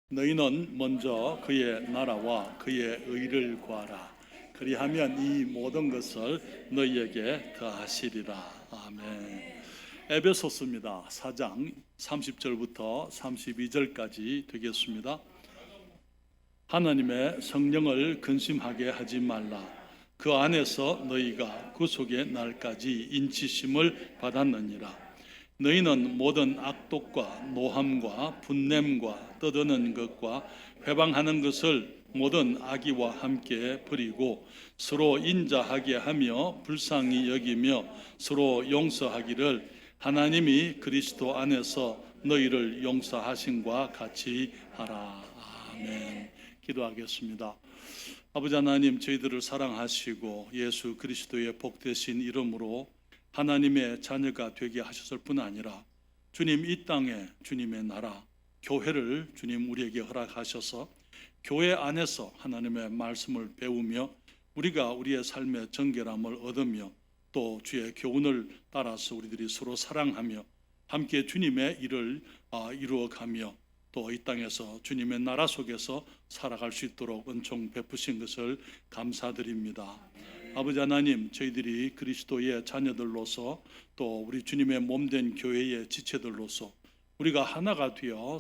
너희는 먼저 그의 나라와 그의 의를 구하라. 그리하면 이 모든 것을 너희에게 더하시리라. 아멘. 에베소서입니다. 4장 30절부터 32절까지 되겠습니다. 하나님의 성령을 근심하게 하지 말라. 그 안에서 너희가 구속의 날까지 인치심을 받았느니라. 너희는 모든 악독과 노함과 분냄과 떠드는 것과 회방하는 것을 모든 악의와 함께 버리고 서로 인자하게 하며 불쌍히 여기며 서로 용서하기를 하나님이 그리스도 안에서 너희를 용서하신과 같이 하라. 아멘. 기도하겠습니다. 아버지 하나님, 저희들을 사랑하시고 예수 그리스도의 복되신 이름으로 하나님의 자녀가 되게 하셨을 뿐 아니라 주님 이 땅에 주님의 나라 교회를 주님 우리에게 허락하셔서 교회 안에서 하나님의 말씀을 배우며 우리가 우리의 삶의 정결함을 얻으며 또 주의 교훈을 따라서 우리들이 서로 사랑하며 함께 주님의 일을 이루어가며 또 이 땅에서 주님의 나라 속에서 살아갈 수 있도록 은총 베푸신 것을 감사드립니다. 아버지 하나님, 저희들이 그리스도의 자녀들로서 또 우리 주님의 몸된 교회의 지체들로서 우리가 하나가 되어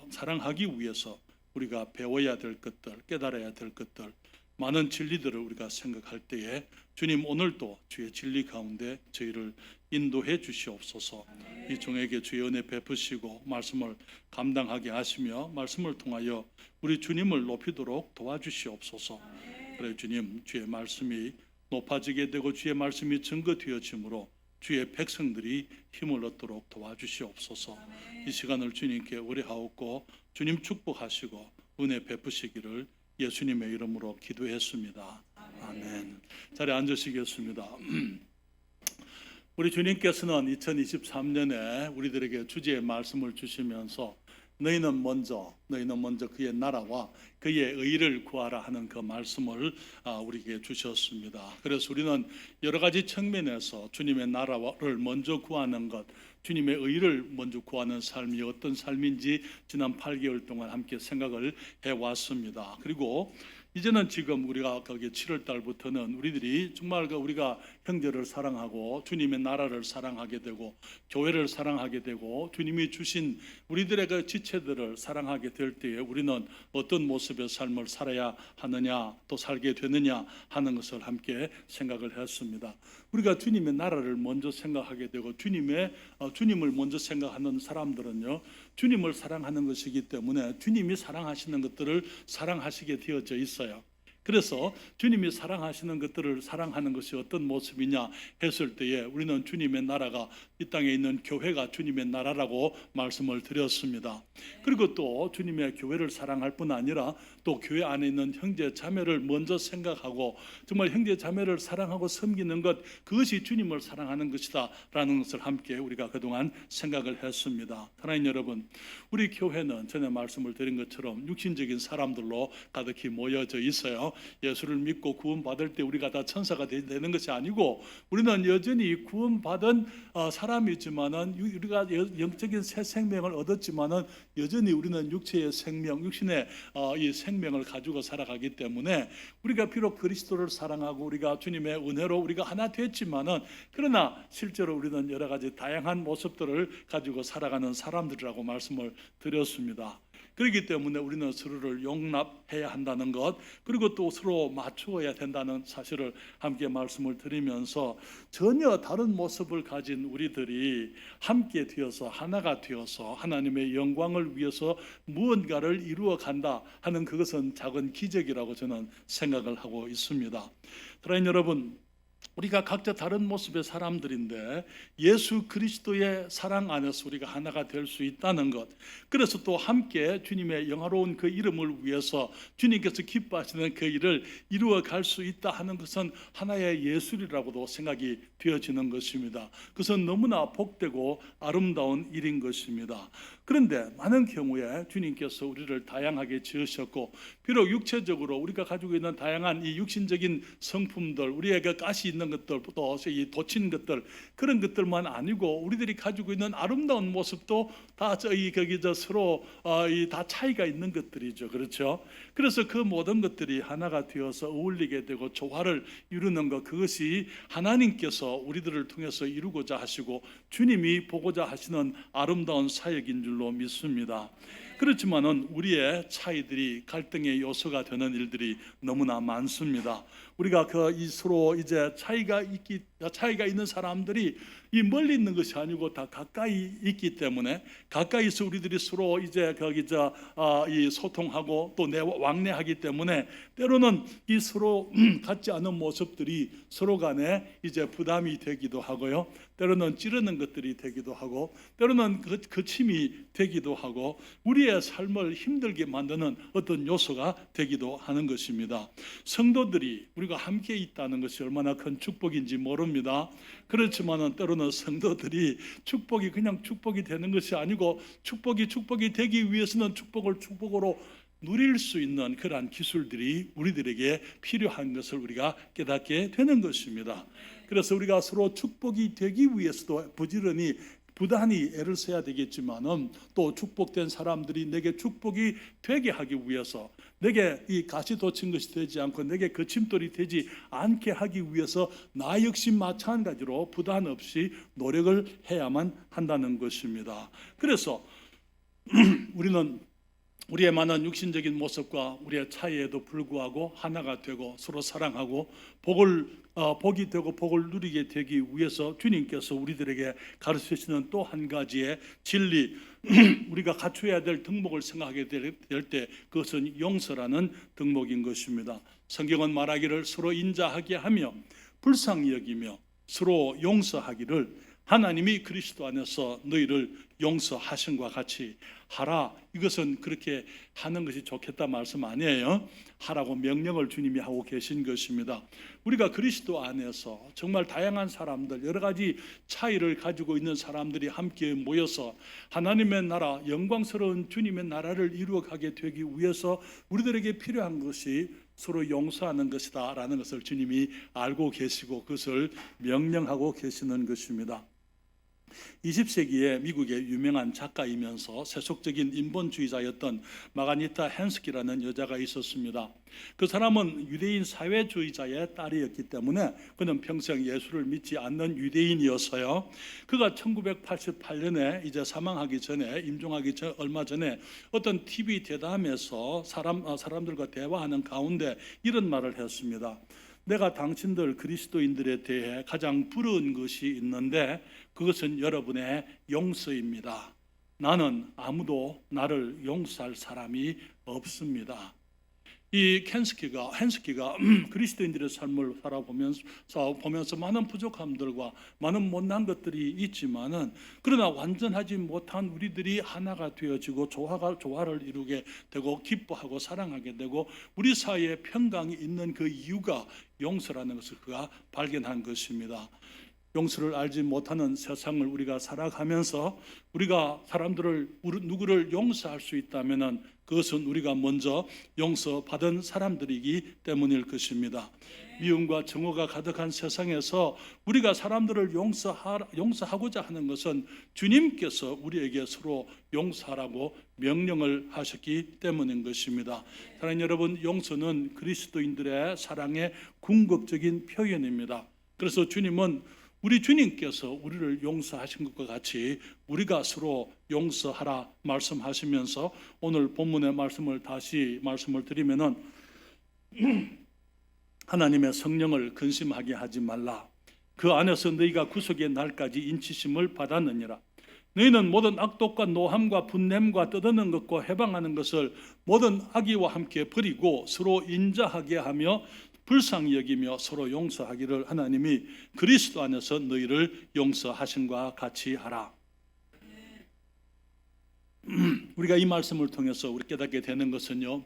사랑하기 위해서 우리가 배워야 될 것들, 깨달아야 될 것들, 많은 진리들을 우리가 생각할 때에 주님 오늘도 주의 진리 가운데 저희를 인도해 주시옵소서. 이 종에게 주의 은혜 베푸시고 말씀을 감당하게 하시며 말씀을 통하여 우리 주님을 높이도록 도와주시옵소서. 그래 주님, 주의 말씀이 높아지게 되고 주의 말씀이 증거되어지므로 주의 백성들이 힘을 얻도록 도와주시옵소서. 이 시간을 주님께 의뢰하옵고 주님 축복하시고 은혜 베푸시기를 예수님의 이름으로 기도했습니다. 아멘. 자리에 앉으시겠습니다. 우리 주님께서는 2023년에 우리들에게 주제의 말씀을 주시면서 너희는 먼저 그의 나라와 그의 의를 구하라 하는 그 말씀을 우리에게 주셨습니다. 그래서 우리는 여러 가지 측면에서 주님의 나라를 먼저 구하는 것, 주님의 의를 먼저 구하는 삶이 어떤 삶인지 지난 8개월 동안 함께 생각을 해왔습니다. 그리고 이제는 지금 우리가 거기 7월 달부터는 우리들이 정말 우리가 형제를 사랑하고 주님의 나라를 사랑하게 되고 교회를 사랑하게 되고 주님이 주신 우리들의 그 지체들을 사랑하게 될 때에 우리는 어떤 모습의 삶을 살아야 하느냐 또 살게 되느냐 하는 것을 함께 생각을 했습니다. 우리가 주님의 나라를 먼저 생각하게 되고 주님을 먼저 생각하는 사람들은요, 주님을 사랑하는 것이기 때문에 주님이 사랑하시는 것들을 사랑하시게 되어져 있어요. 그래서 주님이 사랑하시는 것들을 사랑하는 것이 어떤 모습이냐 했을 때에 우리는 주님의 나라가 이 땅에 있는 교회가 주님의 나라라고 말씀을 드렸습니다. 그리고 또 주님의 교회를 사랑할 뿐 아니라 또 교회 안에 있는 형제 자매를 먼저 생각하고 정말 형제 자매를 사랑하고 섬기는 것, 그것이 주님을 사랑하는 것이다 라는 것을 함께 우리가 그동안 생각을 했습니다. 하나님 여러분, 우리 교회는 전에 말씀을 드린 것처럼 육신적인 사람들로 가득히 모여져 있어요. 예수를 믿고 구원받을 때 우리가 다 천사가 되는 것이 아니고 우리는 여전히 구원받은 사람이지만은 우리가 영적인 새 생명을 얻었지만은 여전히 우리는 육체의 생명, 육신의 이 생명을 가지고 살아가기 때문에 우리가 비록 그리스도를 사랑하고 우리가 주님의 은혜로 우리가 하나 됐지만은 그러나 실제로 우리는 여러 가지 다양한 모습들을 가지고 살아가는 사람들이라고 말씀을 드렸습니다. 그렇기 때문에 우리는 서로를 용납해야 한다는 것, 그리고 또 서로 맞추어야 된다는 사실을 함께 말씀을 드리면서 전혀 다른 모습을 가진 우리들이 함께 되어서 하나가 되어서 하나님의 영광을 위해서 무언가를 이루어 간다 하는 그것은 작은 기적이라고 저는 생각을 하고 있습니다. 사랑하는 여러분, 우리가 각자 다른 모습의 사람들인데 예수 그리스도의 사랑 안에서 우리가 하나가 될 수 있다는 것, 그래서 또 함께 주님의 영화로운 그 이름을 위해서 주님께서 기뻐하시는 그 일을 이루어 갈 수 있다 하는 것은 하나의 예술이라고도 생각이 되어지는 것입니다. 그것은 너무나 복되고 아름다운 일인 것입니다. 그런데 많은 경우에 주님께서 우리를 다양하게 지으셨고 비록 육체적으로 우리가 가지고 있는 다양한 이 육신적인 성품들, 우리의 그 가시 있는 없는 것들, 또 이 도친 것들, 그런 것들만 아니고 우리들이 가지고 있는 아름다운 모습도 다 서로 다 차이가 있는 것들이죠. 그렇죠? 그래서 그 모든 것들이 하나가 되어서 어울리게 되고 조화를 이루는 것, 그것이 하나님께서 우리들을 통해서 이루고자 하시고 주님이 보고자 하시는 아름다운 사역인 줄로 믿습니다. 그렇지만은 우리의 차이들이 갈등의 요소가 되는 일들이 너무나 많습니다. 우리가 서로 이제 차이가 있는 사람들이 이 멀리 있는 것이 아니고 다 가까이 있기 때문에 가까이서 우리들이 서로 이제 이 소통하고 또 왕래하기 때문에 때로는 이 서로 같지 않은 모습들이 서로 간에 이제 부담이 되기도 하고요. 때로는 찌르는 것들이 되기도 하고 때로는 거침이 되기도 하고 우리의 삶을 힘들게 만드는 어떤 요소가 되기도 하는 것입니다. 성도들이 우리가 함께 있다는 것이 얼마나 큰 축복인지 모릅니다. 그렇지만은 때로는 성도들이 축복이 그냥 축복이 되는 것이 아니고 축복이 되기 위해서는 축복을 축복으로 누릴 수 있는 그러한 기술들이 우리들에게 필요한 것을 우리가 깨닫게 되는 것입니다. 그래서 우리가 서로 축복이 되기 위해서도 부단히 애를 써야 되겠지만은 또 축복된 사람들이 내게 축복이 되게 하기 위해서 내게 이 가시 돋친 것이 되지 않고 내게 거침돌이 되지 않게 하기 위해서 나 역시 마찬가지로 부단 없이 노력을 해야만 한다는 것입니다. 그래서 우리는 우리의 많은 육신적인 모습과 우리의 차이에도 불구하고 하나가 되고 서로 사랑하고 복이 되고 복을 누리게 되기 위해서 주님께서 우리들에게 가르치시는 또 한 가지의 진리, 우리가 갖춰야 될 덕목을 생각하게 될 때 그것은 용서라는 덕목인 것입니다. 성경은 말하기를 서로 인자하게 하며 불쌍히 여기며 서로 용서하기를 하나님이 그리스도 안에서 너희를 용서하신과 같이 하라. 이것은 그렇게 하는 것이 좋겠다 말씀 아니에요. 하라고 명령을 주님이 하고 계신 것입니다. 우리가 그리스도 안에서 정말 다양한 사람들, 여러 가지 차이를 가지고 있는 사람들이 함께 모여서 하나님의 나라, 영광스러운 주님의 나라를 이루어가게 되기 위해서 우리들에게 필요한 것이 서로 용서하는 것이다 라는 것을 주님이 알고 계시고 그것을 명령하고 계시는 것입니다. 20세기에 미국의 유명한 작가이면서 세속적인 인본주의자였던 마가니타 헨스키라는 여자가 있었습니다. 그 사람은 유대인 사회주의자의 딸이었기 때문에 그는 평생 예수를 믿지 않는 유대인이었어요. 그가 1988년에 이제 사망하기 전에 임종하기 전 얼마 전에 어떤 TV 대담에서 사람들과 대화하는 가운데 이런 말을 했습니다. 내가 당신들 그리스도인들에 대해 가장 부러운 것이 있는데 그것은 여러분의 용서입니다. 나는 아무도 나를 용서할 사람이 없습니다. 이 헨스키가 그리스도인들의 삶을 살아보면서 많은 부족함들과 많은 못난 것들이 있지만은 그러나 완전하지 못한 우리들이 하나가 되어지고 조화를 이루게 되고 기뻐하고 사랑하게 되고 우리 사이에 평강이 있는 그 이유가 용서라는 것을 그가 발견한 것입니다. 용서를 알지 못하는 세상을 우리가 살아가면서 우리가 누구를 용서할 수 있다면은 그것은 우리가 먼저 용서받은 사람들이기 때문일 것입니다. 미움과 정오가 가득한 세상에서 우리가 사람들을 용서하고자 하는 것은 주님께서 우리에게 서로 용서하라고 명령을 하셨기 때문인 것입니다. 사랑하는 여러분, 용서는 그리스도인들의 사랑의 궁극적인 표현입니다. 그래서 우리 주님께서 우리를 용서하신 것과 같이 우리가 서로 용서하라 말씀하시면서 오늘 본문의 말씀을 다시 말씀을 드리면은 하나님의 성령을 근심하게 하지 말라. 그 안에서 너희가 구속의 날까지 인치심을 받았느니라. 너희는 모든 악독과 노함과 분냄과 떠드는 것과 해방하는 것을 모든 악의와 함께 버리고 서로 인자하게 하며 불쌍히 여기며 서로 용서하기를 하나님이 그리스도 안에서 너희를 용서하신과 같이 하라. 우리가 이 말씀을 통해서 우리 깨닫게 되는 것은요,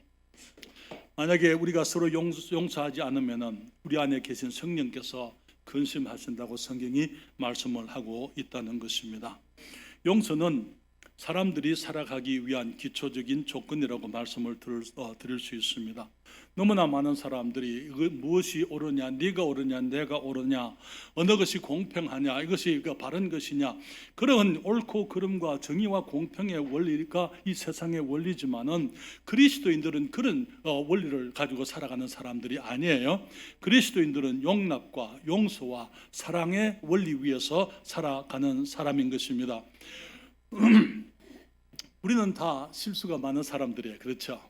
만약에 우리가 서로 용서하지 않으면 우리 안에 계신 성령께서 근심하신다고 성경이 말씀을 하고 있다는 것입니다. 용서는 사람들이 살아가기 위한 기초적인 조건이라고 말씀을 드릴 수 있습니다. 너무나 많은 사람들이 무엇이 옳으냐, 네가 옳으냐, 내가 옳으냐, 어느 것이 공평하냐, 이것이 바른 것이냐, 그런 옳고 그름과 정의와 공평의 원리가 이 세상의 원리지만은 그리스도인들은 그런 원리를 가지고 살아가는 사람들이 아니에요. 그리스도인들은 용납과 용서와 사랑의 원리 위에서 살아가는 사람인 것입니다. 우리는 다 실수가 많은 사람들이에요. 그렇죠?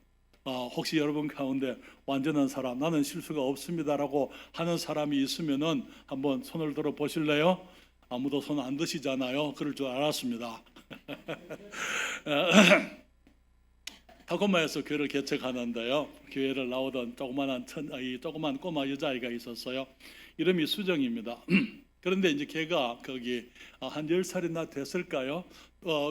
혹시 여러분 가운데 완전한 사람, 나는 실수가 없습니다라고 하는 사람이 있으면은 한번 손을 들어 보실래요? 아무도 손 안 드시잖아요. 그럴 줄 알았습니다. 타코마에서 교회를 개척하는데요, 교회를 나오던 조그만 꼬마 여자아이가 있었어요. 이름이 수정입니다. 그런데 이제 걔가 거기 한 10살이나 됐을까요?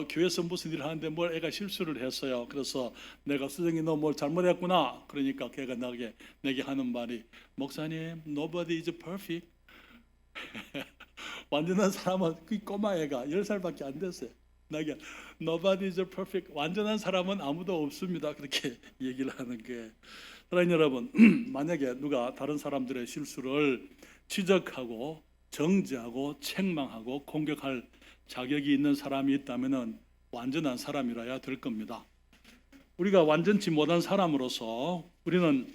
교회에서 무슨 일을 하는데 뭘 애가 실수를 했어요. 그래서 내가 수정이 너 뭘 잘못했구나. 그러니까 걔가 내게 하는 말이, 목사님, nobody is perfect. 완전한 사람은 그 꼬마 애가 10살밖에 안 됐어요. 나게 nobody is perfect. 완전한 사람은 아무도 없습니다. 그렇게 얘기를 하는 게. 사랑하는 여러분, 만약에 누가 다른 사람들의 실수를 지적하고 정죄하고 책망하고 공격할 자격이 있는 사람이 있다면 완전한 사람이라야 될 겁니다. 우리가 완전치 못한 사람으로서 우리는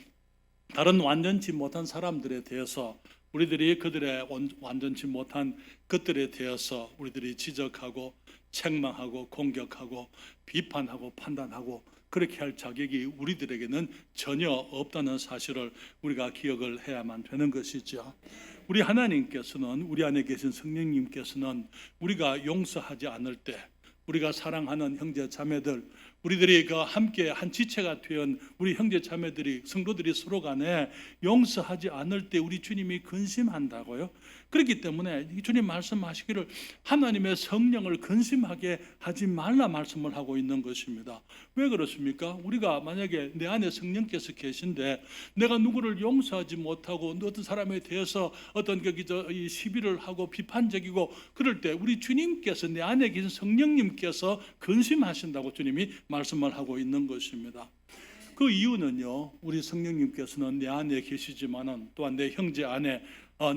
다른 완전치 못한 사람들에 대해서 우리들이 그들의 완전치 못한 것들에 대해서 우리들이 지적하고 책망하고 공격하고 비판하고 판단하고 그렇게 할 자격이 우리들에게는 전혀 없다는 사실을 우리가 기억을 해야만 되는 것이죠. 우리 하나님께서는, 우리 안에 계신 성령님께서는 우리가 용서하지 않을 때, 우리가 사랑하는 형제 자매들, 우리들이 함께 한 지체가 되은 우리 형제 자매들이, 성도들이 서로 간에 용서하지 않을 때 우리 주님이 근심한다고요. 그렇기 때문에 주님 말씀하시기를 하나님의 성령을 근심하게 하지 말라 말씀을 하고 있는 것입니다. 왜 그렇습니까? 우리가 만약에 내 안에 성령께서 계신데 내가 누구를 용서하지 못하고 어떤 사람에 대해서 어떤 이 시비를 하고 비판적이고 그럴 때 우리 주님께서, 내 안에 계신 성령님께서 근심하신다고 주님이 말씀을 하고 있는 것입니다. 그 이유는요, 우리 성령님께서는 내 안에 계시지만은 또한 내 형제 안에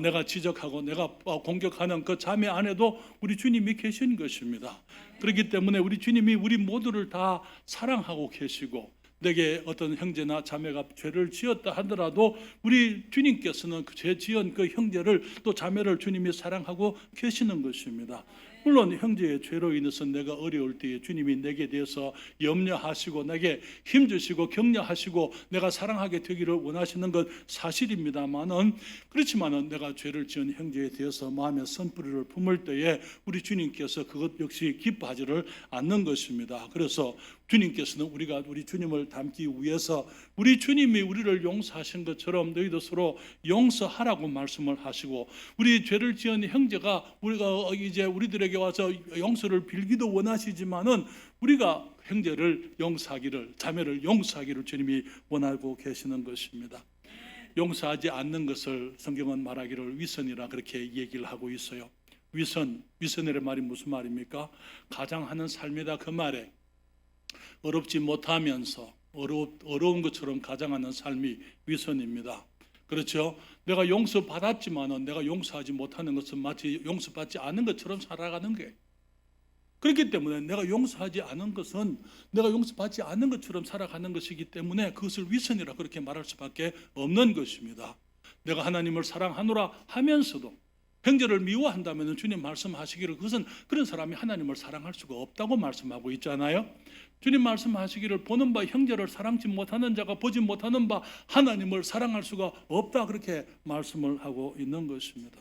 내가 지적하고 내가 공격하는 그 자매 안에도 우리 주님이 계신 것입니다. 그렇기 때문에 우리 주님이 우리 모두를 다 사랑하고 계시고, 내게 어떤 형제나 자매가 죄를 지었다 하더라도 우리 주님께서는 그 죄 지은 그 형제를 또 자매를 주님이 사랑하고 계시는 것입니다. 물론 형제의 죄로 인해서 내가 어려울 때에 주님이 내게 대해서 염려하시고 내게 힘주시고 격려하시고 내가 사랑하게 되기를 원하시는 건 사실입니다만은, 그렇지만은 내가 죄를 지은 형제에 대해서 마음의 선뿌리를 품을 때에 우리 주님께서 그것 역시 기뻐하지를 않는 것입니다. 그래서 주님께서는 우리가 우리 주님을 닮기 위해서 우리 주님이 우리를 용서하신 것처럼 너희도 서로 용서하라고 말씀을 하시고, 우리 죄를 지은 형제가 우리가 이제 우리들에게 와서 용서를 빌기도 원하시지만은 우리가 형제를 용서하기를, 자매를 용서하기를 주님이 원하고 계시는 것입니다. 용서하지 않는 것을 성경은 말하기를 위선이라 그렇게 얘기를 하고 있어요. 위선이라는 말이 무슨 말입니까? 가장하는 삶이다, 그 말에 어렵지 못하면서 어려운 것처럼 가장하는 삶이 위선입니다. 그렇죠? 내가 용서받았지만은 내가 용서하지 못하는 것은 마치 용서받지 않은 것처럼 살아가는 거예요. 그렇기 때문에 내가 용서하지 않은 것은 내가 용서받지 않는 것처럼 살아가는 것이기 때문에 그것을 위선이라 그렇게 말할 수밖에 없는 것입니다. 내가 하나님을 사랑하노라 하면서도 형제를 미워한다면 주님 말씀하시기를 그것은 그런 사람이 하나님을 사랑할 수가 없다고 말씀하고 있잖아요. 주님 말씀하시기를 보는 바 형제를 사랑치 못하는 자가 보지 못하는 바 하나님을 사랑할 수가 없다, 그렇게 말씀을 하고 있는 것입니다.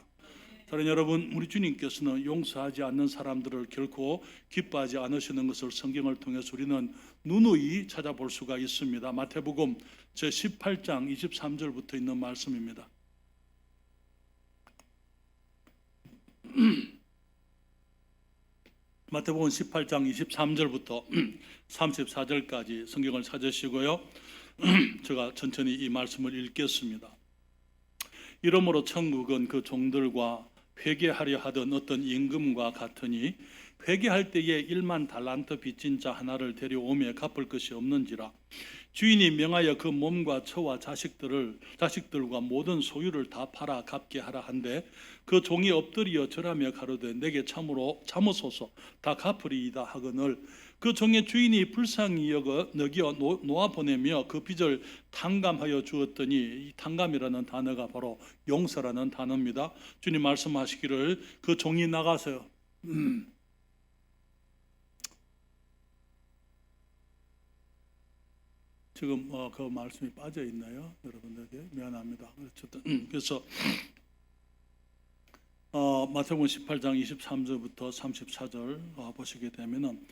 사랑하는 여러분, 우리 주님께서는 용서하지 않는 사람들을 결코 기뻐하지 않으시는 것을 성경을 통해서 우리는 누누이 찾아볼 수가 있습니다. 마태복음 제18장 23절부터 있는 말씀입니다. 마태복음 18장 23절부터 34절까지 성경을 찾으시고요. 제가 천천히 이 말씀을 읽겠습니다. 이러므로 천국은 그 종들과 회개하려 하던 어떤 임금과 같으니 회개할 때에 1만 달란트 빚진 자 하나를 데려오며 갚을 것이 없는지라. 주인이 명하여 그 몸과 처와 자식들과 모든 소유를 다 팔아 갚게 하라 한데 그 종이 엎드려 절하며 가로되 내게 참으소서 다 갚으리이다 하거늘 그 종의 주인이 불쌍히 여겨 놓아 보내며 그 빚을 탕감하여 주었더니 이 탕감이라는 단어가 바로 용서라는 단어입니다. 주님 말씀하시기를 그 종이 나가서요. 지금 그 말씀이 빠져 있나요? 여러분들에게 미안합니다. 그래서 마태복음 18장 23절부터 34절 보시게 되면은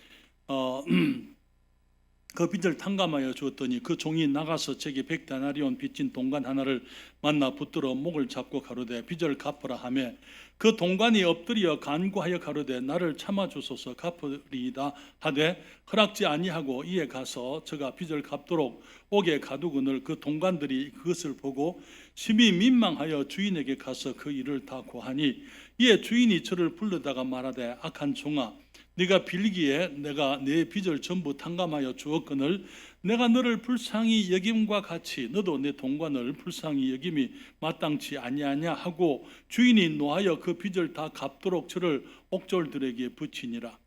그 빚을 탕감하여 주었더니 그 종이 나가서 제게 100데나리온 빚진 동관 하나를 만나 붙들어 목을 잡고 가로되 빚을 갚으라 하며 그 동관이 엎드려 간구하여 가로되 나를 참아 주소서 갚으리이다 하되 허락지 아니하고 이에 가서 저가 빚을 갚도록 옥에 가두거늘 그 동관들이 그것을 보고 심히 민망하여 주인에게 가서 그 일을 다 고하니 이에 주인이 저를 불러다가 말하되 악한 종아 네가 빌기에 내가 내 빚을 전부 탕감하여 주었거늘 내가 너를 불쌍히 여김과 같이 너도 내 동관을 불쌍히 여김이 마땅치 아니하냐 하고 주인이 노하여 그 빚을 다 갚도록 저를 옥졸들에게 붙이니라.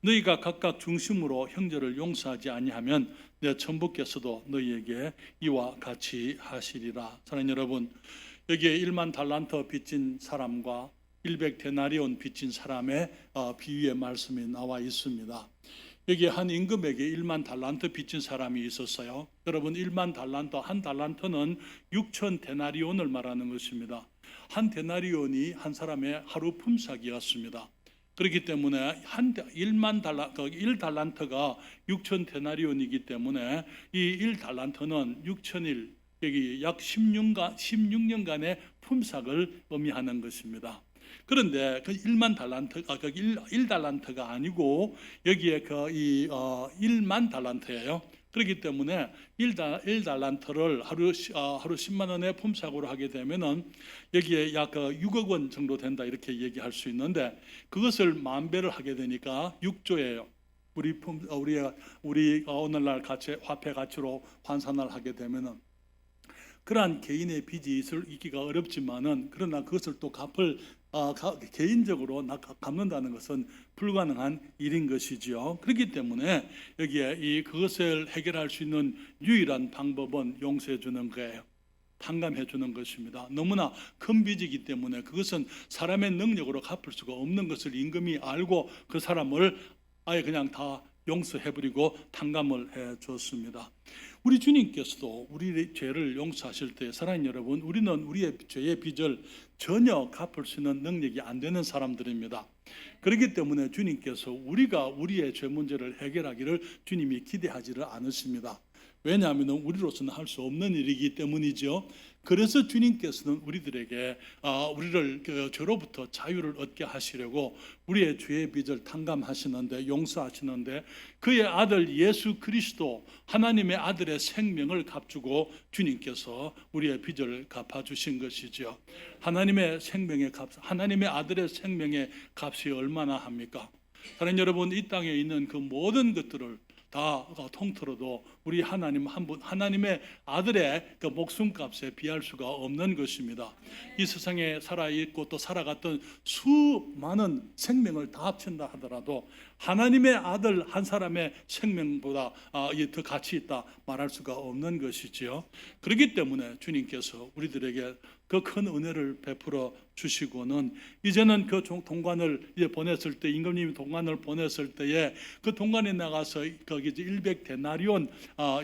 너희가 각각 중심으로 형제를 용서하지 아니하면 내 천부께서도 너희에게 이와 같이 하시리라. 사랑하는 여러분, 여기에 1만 달란트 빚진 사람과 100데나리온 빚진 사람의 비유의 말씀이 나와 있습니다. 여기에 한 임금에게 1만 달란트 빚진 사람이 있었어요. 여러분, 1만 달란트, 한 달란트는 6천 데나리온을 말하는 것입니다. 한 데나리온이 한 사람의 하루 품삯이었습니다. 그렇기 때문에 1달란트가 6천 데나리온이기 때문에 이 1달란트는 6천일, 여기 약 16년간의 품삯을 의미하는 것입니다. 그런데 그 1만 달란트, 1달란트가 아니고 여기에 그 1만 달란트예요. 그렇기 때문에 1달란트를 하루 10만 원의 품삯으로 하게 되면은 여기에 약 6억 원 정도 된다 이렇게 얘기할 수 있는데 그것을 만 배를 하게 되니까 6조예요. 우리 오늘날 화폐 가치로 환산을 하게 되면은 그러한 개인의 빚이 있기가 어렵지만은 그러나 그것을 또 개인적으로 갚는다는 것은 불가능한 일인 것이지요. 그렇기 때문에 여기에 그것을 해결할 수 있는 유일한 방법은 용서해 주는 거예요. 탕감해 주는 것입니다. 너무나 큰 빚이기 때문에 그것은 사람의 능력으로 갚을 수가 없는 것을 임금이 알고 그 사람을 아예 그냥 다 용서해버리고 탕감을 해줬습니다. 우리 주님께서도 우리의 죄를 용서하실 때 사랑하는 여러분, 우리는 우리의 죄의 빚을 전혀 갚을 수 있는 능력이 안 되는 사람들입니다. 그렇기 때문에 주님께서 우리가 우리의 죄 문제를 해결하기를 주님이 기대하지를 않으십니다. 왜냐하면 우리로서는 할 수 없는 일이기 때문이죠. 그래서 주님께서는 우리들에게 우리를 죄로부터 자유를 얻게 하시려고 우리의 죄의 빚을 탕감하시는데, 용서하시는데 그의 아들 예수 그리스도 하나님의 아들의 생명을 값주고 주님께서 우리의 빚을 갚아주신 것이죠. 하나님의 생명의 값, 하나님의 아들의 생명의 값이 얼마나 합니까? 사랑하는 여러분, 이 땅에 있는 그 모든 것들을 다 통틀어도 우리 하나님 한 분, 하나님의 아들의 그 목숨값에 비할 수가 없는 것입니다. 이 세상에 살아있고 또 살아갔던 수많은 생명을 다 합친다 하더라도 하나님의 아들 한 사람의 생명보다 더 가치 있다 말할 수가 없는 것이지요. 그렇기 때문에 주님께서 우리들에게 그 큰 은혜를 베풀어 주시고는 이제는 그 동관을 보냈을 때, 임금님이 동관을 보냈을 때에 그 동관에 나가서 거기 100데나리온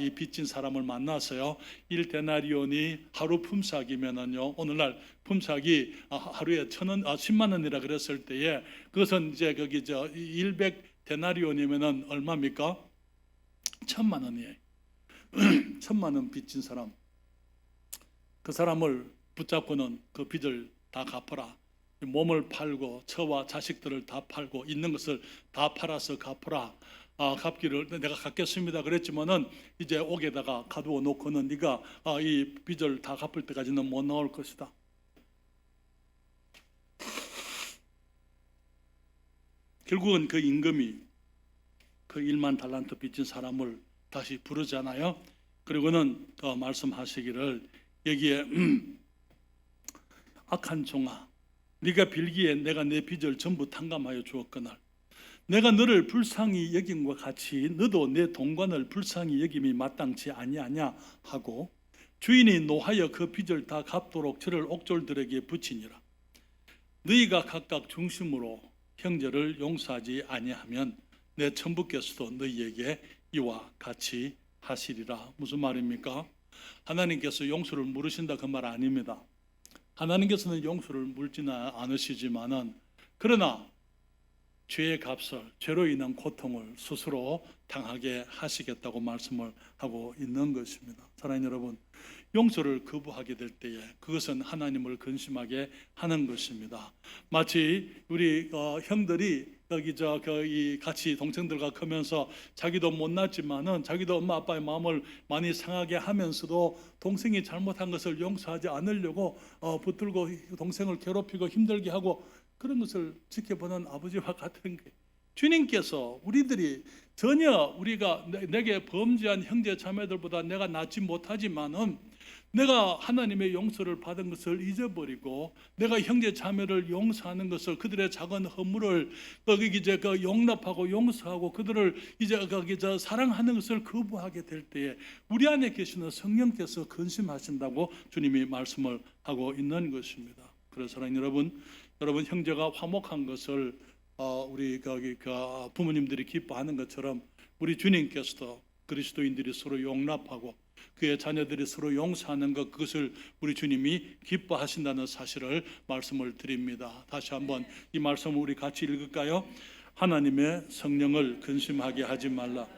이 빚진 사람을 만나서요. 1데나리온이 하루 품삯이면은요, 오늘날 품삯이 하루에 10만 원이라 그랬을 때에 그것은 이제 거기 100데나리온이면은 얼마입니까? 1,000만 원이에요. 1,000만 원 빚진 사람, 그 사람을 붙잡고는 그 빚을 다 갚아라. 몸을 팔고 처와 자식들을 다 팔고 있는 것을 다 팔아서 갚아라. 갚기를 내가 갚겠습니다 그랬지만은 이제 옥에다가 가두어 놓고는 네가 이 빚을 다 갚을 때까지는 못 나올 것이다. 결국은 그 임금이 그 1만 달란트 빚진 사람을 다시 부르잖아요. 그리고는 말씀하시기를 여기에 악한 종아, 네가 빌기에 내가 내 빚을 전부 탕감하여 주었거늘 내가 너를 불쌍히 여김과 같이 너도 내 동관을 불쌍히 여김이 마땅치 아니하냐 하고 주인이 노하여 그 빚을 다 갚도록 저를 옥졸들에게 붙이니라. 너희가 각각 중심으로 형제를 용서하지 아니하면 내 천부께서도 너희에게 이와 같이 하시리라. 무슨 말입니까? 하나님께서 용서를 물으신다 그 말 아닙니다. 하나님께서는 용서를 물지는 않으시지만은 그러나 죄의 값을, 죄로 인한 고통을 스스로 당하게 하시겠다고 말씀을 하고 있는 것입니다. 사랑하는 여러분, 용서를 거부하게 될 때에 그것은 하나님을 근심하게 하는 것입니다. 마치 우리 형들이 여기 이 같이 동생들과 크면서 자기도 못났지만은 자기도 엄마 아빠의 마음을 많이 상하게 하면서도 동생이 잘못한 것을 용서하지 않으려고 붙들고 동생을 괴롭히고 힘들게 하고 그런 것을 지켜보는 아버지와 같은 거예요. 주님께서 우리들이 전혀 우리가 내게 범죄한 형제 자매들보다 내가 낫지 못하지만은 내가 하나님의 용서를 받은 것을 잊어버리고 내가 형제 자매를 용서하는 것을 그들의 작은 허물을 이제 용납하고 용서하고 그들을 이제 사랑하는 것을 거부하게 될 때에 우리 안에 계시는 성령께서 근심하신다고 주님이 말씀을 하고 있는 것입니다. 그래서 사랑하는 여러분 형제가 화목한 것을 우리 부모님들이 기뻐하는 것처럼 우리 주님께서도 그리스도인들이 서로 용납하고 그의 자녀들이 서로 용서하는 것, 그것을 우리 주님이 기뻐하신다는 사실을 말씀을 드립니다. 다시 한번 이 말씀을 우리 같이 읽을까요? 하나님의 성령을 근심하게 하지 말라.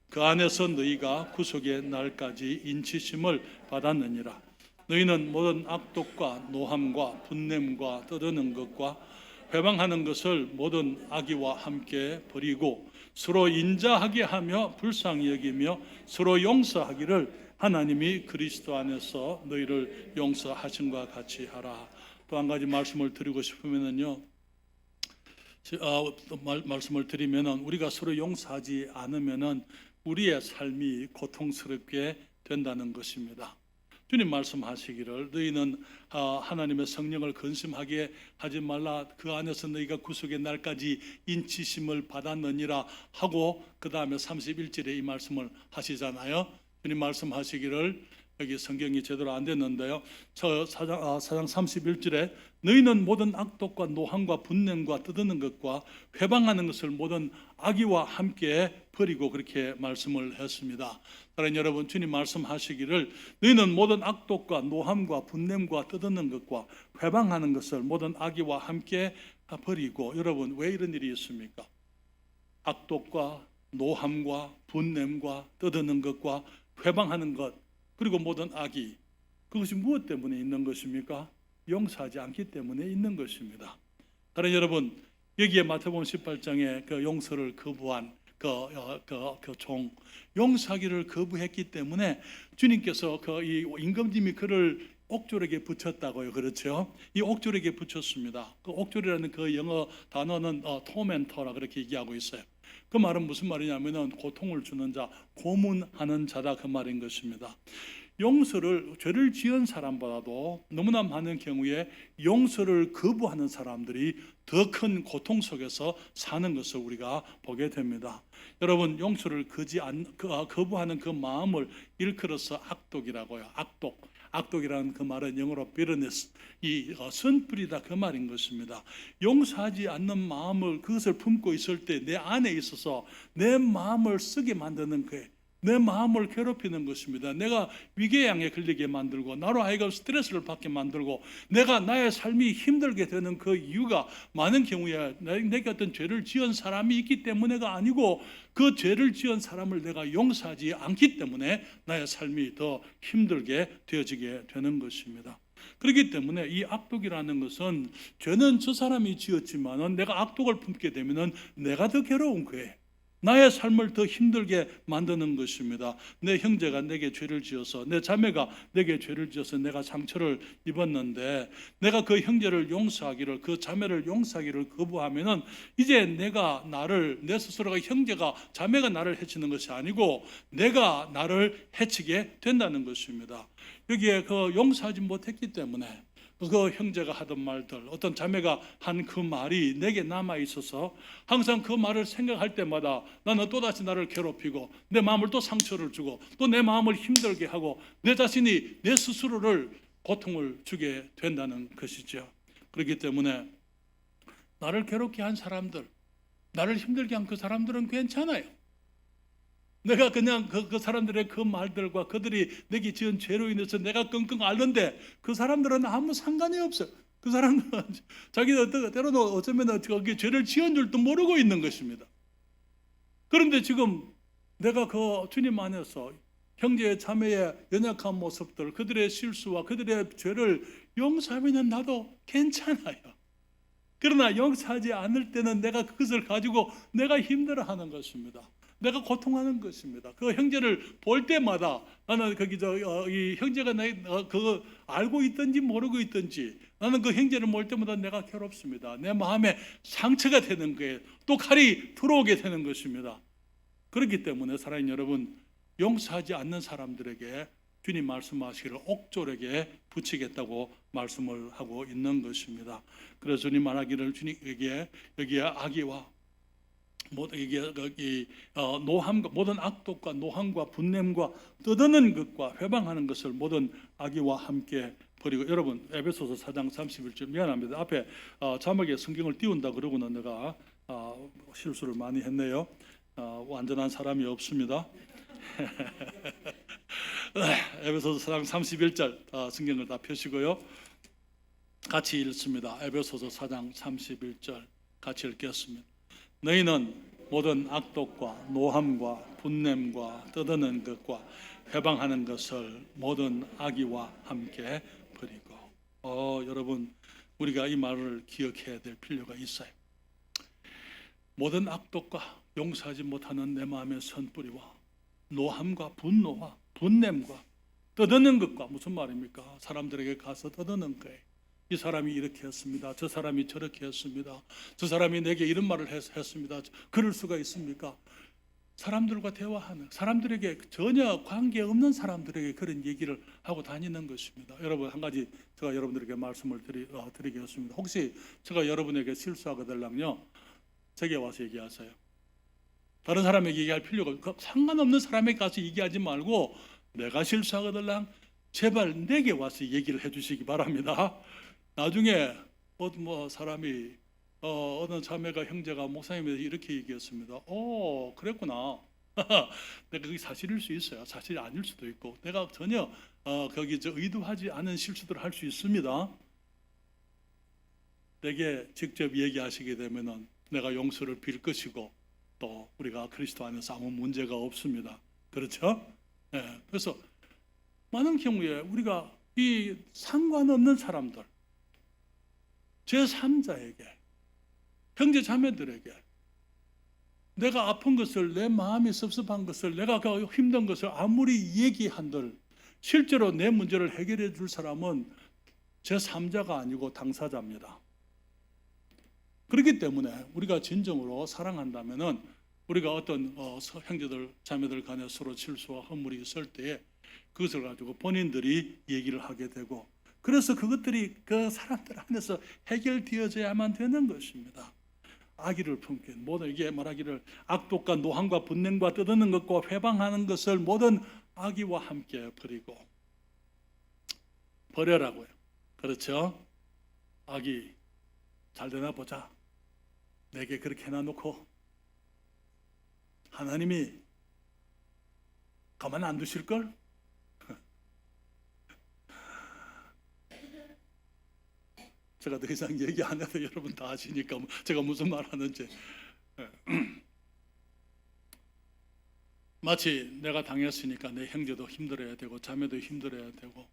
그 안에서 너희가 구속의 날까지 인치심을 받았느니라. 너희는 모든 악독과 노함과 분냄과 떠드는 것과 회방하는 것을 모든 악의와 함께 버리고 서로 인자하게 하며 불쌍히 여기며 서로 용서하기를 하나님이 그리스도 안에서 너희를 용서하신과 같이 하라. 또 한 가지 말씀을 드리고 싶으면은요, 말씀을 드리면은 우리가 서로 용서하지 않으면은 우리의 삶이 고통스럽게 된다는 것입니다. 주님 말씀하시기를 너희는 하나님의 성령을 근심하게 하지 말라. 그 안에서 너희가 구속의 날까지 인치심을 받았느니라 하고 그 다음에 31절에 이 말씀을 하시잖아요. 주님 말씀하시기를 여기 성경이 제대로 안 됐는데요. 사장 31절에 너희는 모든 악독과 노함과 분냄과 떠드는 것과 회방하는 것을 모든 악의와 함께 버리고 그렇게 말씀을 했습니다. 사랑하는 여러분, 주님 말씀하시기를 너희는 모든 악독과 노함과 분냄과 떠드는 것과 회방하는 것을 모든 악의와 함께 버리고. 여러분, 왜 이런 일이 있습니까? 악독과 노함과 분냄과 떠드는 것과 회방하는 것, 그리고 모든 악이, 그것이 무엇 때문에 있는 것입니까? 용서하지 않기 때문에 있는 것입니다. 다른 여러분, 여기에 마태복음 18장에 그 용서를 거부한 그 종, 용서하기를 거부했기 때문에 주님께서 이 임금님이 그를 옥졸에게 붙였다고요. 그렇죠? 이 옥졸에게 붙였습니다. 그 옥졸이라는 그 영어 단어는 토멘터라 그렇게 얘기하고 있어요. 그 말은 무슨 말이냐면은 고통을 주는 자, 고문하는 자다 그 말인 것입니다. 용서를, 죄를 지은 사람보다도 너무나 많은 경우에 용서를 거부하는 사람들이 더 큰 고통 속에서 사는 것을 우리가 보게 됩니다. 여러분, 용서를 거부하는 그 마음을 일컬어서 악독이라고요. 악독이라는 그 말은 영어로 bitterness, 이 선불이다 그 말인 것입니다. 용서하지 않는 마음을, 그것을 품고 있을 때 내 안에 있어서 내 마음을 쓰게 만드는 거예요. 내 마음을 괴롭히는 것입니다. 내가 위궤양에 걸리게 만들고 나로 하여금 스트레스를 받게 만들고 내가 나의 삶이 힘들게 되는 그 이유가 많은 경우에 내게 어떤 죄를 지은 사람이 있기 때문에가 아니고 그 죄를 지은 사람을 내가 용서하지 않기 때문에 나의 삶이 더 힘들게 되어지게 되는 것입니다. 그렇기 때문에 이 악독이라는 것은 죄는 저 사람이 지었지만은 내가 악독을 품게 되면은 내가 더 괴로운 거예요. 나의 삶을 더 힘들게 만드는 것입니다. 내 형제가 내게 죄를 지어서, 내 자매가 내게 죄를 지어서 내가 상처를 입었는데 내가 그 형제를 용서하기를, 그 자매를 용서하기를 거부하면은 이제 내 스스로가, 형제가 자매가 나를 해치는 것이 아니고 내가 나를 해치게 된다는 것입니다. 여기에 그 용서하지 못했기 때문에 그 형제가 하던 말들, 어떤 자매가 한 그 말이 내게 남아 있어서 항상 그 말을 생각할 때마다 나는 또다시 나를 괴롭히고 내 마음을 또 상처를 주고 또 내 마음을 힘들게 하고 내 자신이 내 스스로를 고통을 주게 된다는 것이죠. 그렇기 때문에 나를 괴롭게 한 사람들, 나를 힘들게 한 그 사람들은 괜찮아요. 내가 그냥 그 사람들의 그 말들과 그들이 내게 지은 죄로 인해서 내가 끙끙 앓는데 그 사람들은 아무 상관이 없어요. 그 사람들은 자기들 때로는 어쩌면 거기에 죄를 지은 줄도 모르고 있는 것입니다. 그런데 지금 내가 그 주님 안에서 형제의 자매의 연약한 모습들, 그들의 실수와 그들의 죄를 용서하면 나도 괜찮아요. 그러나 용서하지 않을 때는 내가 그것을 가지고 내가 힘들어하는 것입니다. 내가 고통하는 것입니다. 그 형제를 볼 때마다 나는 이 형제가 그거 알고 있든지 모르고 있든지 나는 그 형제를 볼 때마다 내가 괴롭습니다. 내 마음에 상처가 되는 거예요. 또 칼이 들어오게 되는 것입니다. 그렇기 때문에 사랑하는 여러분, 용서하지 않는 사람들에게 주님 말씀하시기를 옥졸에게 붙이겠다고 말씀을 하고 있는 것입니다. 그래서 주님 말하기를 주님에게 여기에 악의와 노함과 모든 악독과 노함과 분냄과 떠드는 것과 회방하는 것을 모든 악의와 함께 버리고. 여러분, 에베소서 4장 31절, 미안합니다. 앞에 자막에 성경을 띄운다 그러고는 내가 실수를 많이 했네요. 완전한 사람이 없습니다. 에베소서 4장 31절 성경을 다 펴시고요. 같이 읽습니다. 에베소서 4장 31절 같이 읽겠습니다. 너희는 모든 악독과 노함과 분냄과 떠드는 것과 회방하는 것을 모든 악의와 함께 버리고. 여러분, 우리가 이 말을 기억해야 될 필요가 있어요. 모든 악독과 용서하지 못하는 내 마음의 선뿌리와 노함과 분노와 분냄과 떠드는 것과, 무슨 말입니까? 사람들에게 가서 떠드는 거예요. 이 사람이 이렇게 했습니다. 저 사람이 저렇게 했습니다. 저 사람이 내게 이런 말을 했습니다. 그럴 수가 있습니까? 사람들과 대화하는, 사람들에게 전혀 관계없는 사람들에게 그런 얘기를 하고 다니는 것입니다. 여러분, 한 가지 제가 여러분들에게 말씀을 드리겠습니다. 혹시 제가 여러분에게 실수하거든요, 제게 와서 얘기하세요. 다른 사람에게 얘기할 필요가 없고, 상관없는 사람에게 가서 얘기하지 말고 내가 실수하거든요, 제발 내게 와서 얘기를 해주시기 바랍니다. 나중에 사람이 어느 자매가, 형제가 목사님에 이렇게 얘기했습니다. 그랬구나. 내가 그게 사실일 수 있어요. 사실이 아닐 수도 있고, 내가 전혀 의도하지 않은 실수들을 할 수 있습니다. 내게 직접 얘기하시게 되면은 내가 용서를 빌 것이고, 또 우리가 그리스도 안에서 아무 문제가 없습니다. 그렇죠? 네. 그래서 많은 경우에 우리가 이 상관없는 사람들, 제3자에게, 형제 자매들에게 내가 아픈 것을, 내 마음이 섭섭한 것을, 내가 그 힘든 것을 아무리 얘기한들 실제로 내 문제를 해결해 줄 사람은 제3자가 아니고 당사자입니다. 그렇기 때문에 우리가 진정으로 사랑한다면은 우리가 어떤 형제들 자매들 간에 서로 실수와 허물이 있을 때에 그것을 가지고 본인들이 얘기를 하게 되고, 그래서 그것들이 그 사람들 안에서 해결되어져야만 되는 것입니다. 악의를 품게, 모든, 이게 말하기를 악독과 노함과 분냄과 떠드는 것과 회방하는 것을 모든 악의와 함께 버리고. 버려라고요. 그렇죠? 악의 잘 되나 보자. 내게 그렇게 해놔놓고 하나님이 가만 안 두실걸? 제가 더 이상 얘기 안 해도 여러분 다 아시니까 제가 무슨 말 하는지. 마치 내가 당했으니까 내 형제도 힘들어야 되고 자매도 힘들어야 되고,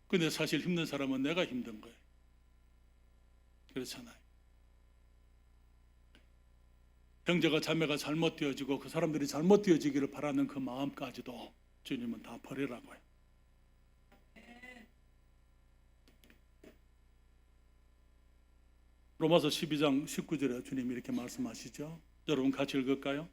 근데 사실 힘든 사람은 내가 힘든 거예요. 그렇잖아요. 형제가 자매가 잘못 되어지고 그 사람들이 잘못 되어지기를 바라는 그 마음까지도 주님은 다 버리라고요. 로마서 12장 19절에 주님이 이렇게 말씀하시죠. 여러분 같이 읽을까요?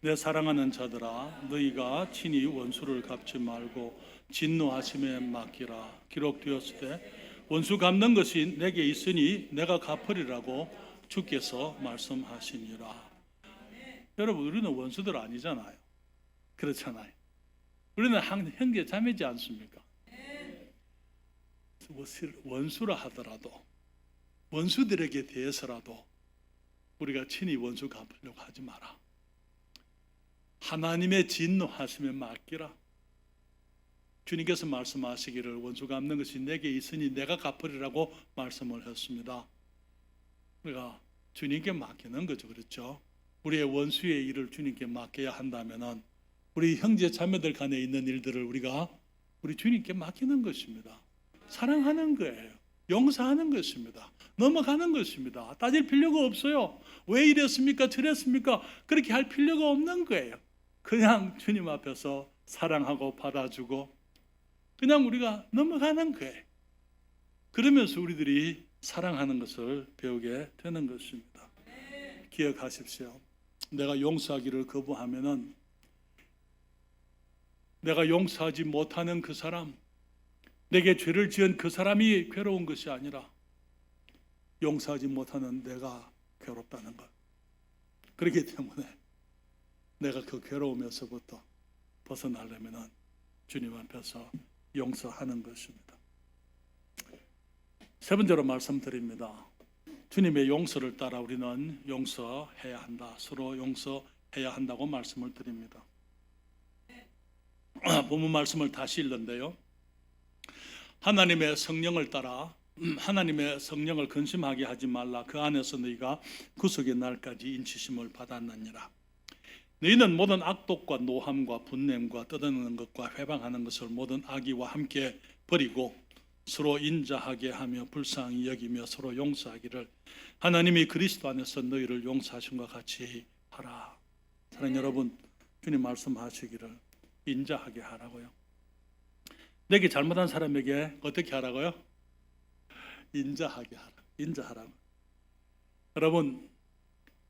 내 사랑하는 자들아, 너희가 친히 원수를 갚지 말고 진노하심에 맡기라. 기록되었을 때 원수 갚는 것이 내게 있으니 내가 갚으리라고 주께서 말씀하시니라. 여러분, 우리는 원수들 아니잖아요. 그렇잖아요. 우리는 형제 자매지 않습니까? 원수라 하더라도, 원수들에게 대해서라도 우리가 친히 원수 갚으려고 하지 마라. 하나님의 진노하심에 맡기라. 주님께서 말씀하시기를 원수 갚는 것이 내게 있으니 내가 갚으리라고 말씀을 했습니다. 우리가 주님께 맡기는 거죠. 그렇죠? 우리의 원수의 일을 주님께 맡겨야 한다면은 우리 형제 자매들 간에 있는 일들을 우리가 우리 주님께 맡기는 것입니다. 사랑하는 거예요. 용서하는 것입니다. 넘어가는 것입니다. 따질 필요가 없어요. 왜 이랬습니까? 저랬습니까? 그렇게 할 필요가 없는 거예요. 그냥 주님 앞에서 사랑하고 받아주고 그냥 우리가 넘어가는 거예요. 그러면서 우리들이 사랑하는 것을 배우게 되는 것입니다. 기억하십시오. 내가 용서하기를 거부하면은 내가 용서하지 못하는 그 사람, 내게 죄를 지은 그 사람이 괴로운 것이 아니라 용서하지 못하는 내가 괴롭다는 것. 그렇기 때문에 내가 그 괴로움에서부터 벗어나려면 주님 앞에서 용서하는 것입니다. 세 번째로 말씀드립니다. 주님의 용서를 따라 우리는 용서해야 한다. 서로 용서해야 한다고 말씀을 드립니다. 본문 말씀을 다시 읽는데요. 하나님의 성령을 따라 하나님의 성령을 근심하게 하지 말라. 그 안에서 너희가 구속의 날까지 인치심을 받았느니라. 너희는 모든 악독과 노함과 분냄과 떠드는 것과 회방하는 것을 모든 악의와 함께 버리고 서로 인자하게 하며 불쌍히 여기며 서로 용서하기를 하나님이 그리스도 안에서 너희를 용서하신과 같이 하라. 사랑하는 여러분, 주님 말씀하시기를 인자하게 하라고요. 내게 잘못한 사람에게 어떻게 하라고요? 인자하게 하라. 인자하라고. 여러분,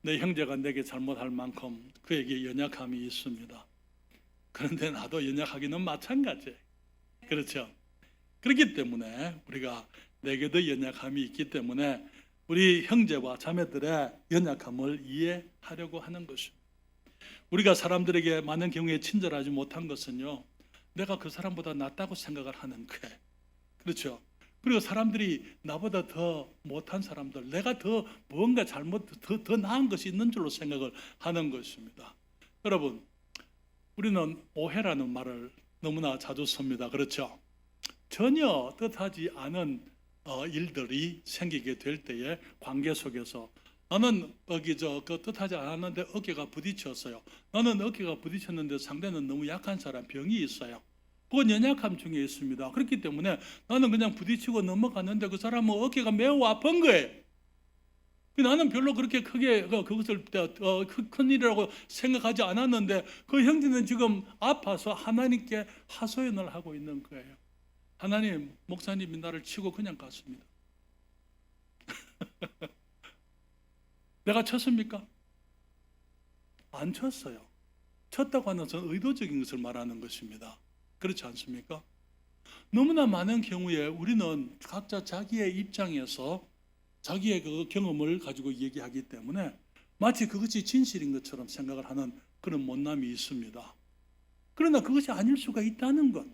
내 형제가 내게 잘못할 만큼 그에게 연약함이 있습니다. 그런데 나도 연약하기는 마찬가지예요. 그렇죠? 그렇기 때문에 우리가 내게도 연약함이 있기 때문에 우리 형제와 자매들의 연약함을 이해하려고 하는 것입니다. 우리가 사람들에게 많은 경우에 친절하지 못한 것은요, 내가 그 사람보다 낫다고 생각을 하는 거예요. 그렇죠? 그리고 사람들이 나보다 더 못한 사람들, 내가 더 뭔가 더 나은 것이 있는 줄로 생각을 하는 것입니다. 여러분, 우리는 오해라는 말을 너무나 자주 씁니다. 그렇죠? 전혀 뜻하지 않은 일들이 생기게 될 때에 관계 속에서 나는 뜻하지 않았는데 어깨가 부딪혔어요. 나는 어깨가 부딪혔는데 상대는 너무 약한 사람, 병이 있어요. 그건 연약함 중에 있습니다. 그렇기 때문에 나는 그냥 부딪히고 넘어갔는데 그 사람은 어깨가 매우 아픈 거예요. 나는 별로 그렇게 크게 그것을 큰 일이라고 생각하지 않았는데 그 형제는 지금 아파서 하나님께 하소연을 하고 있는 거예요. 하나님, 목사님이 나를 치고 그냥 갔습니다. 내가 쳤습니까? 안 쳤어요. 쳤다고 하는 것은 의도적인 것을 말하는 것입니다. 그렇지 않습니까? 너무나 많은 경우에 우리는 각자 자기의 입장에서 자기의 그 경험을 가지고 얘기하기 때문에 마치 그것이 진실인 것처럼 생각을 하는 그런 못남이 있습니다. 그러나 그것이 아닐 수가 있다는 것,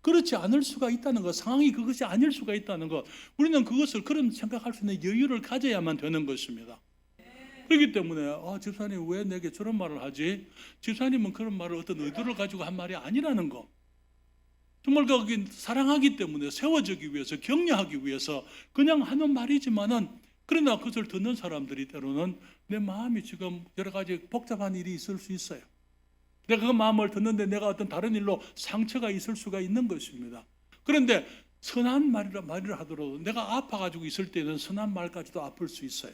그렇지 않을 수가 있다는 것, 상황이 그것이 아닐 수가 있다는 것, 우리는 그것을 그런 생각할 수 있는 여유를 가져야만 되는 것입니다. 그렇기 때문에 집사님 왜 내게 저런 말을 하지? 집사님은 그런 말을 어떤 의도를 가지고 한 말이 아니라는 거. 정말 거기 사랑하기 때문에 세워주기 위해서, 격려하기 위해서 그냥 하는 말이지만은, 그러나 그것을 듣는 사람들이 때로는 내 마음이 지금 여러 가지 복잡한 일이 있을 수 있어요. 내가 그 마음을 듣는데 내가 어떤 다른 일로 상처가 있을 수가 있는 것입니다. 그런데 선한 말이라 하더라도 내가 아파가지고 있을 때는 선한 말까지도 아플 수 있어요.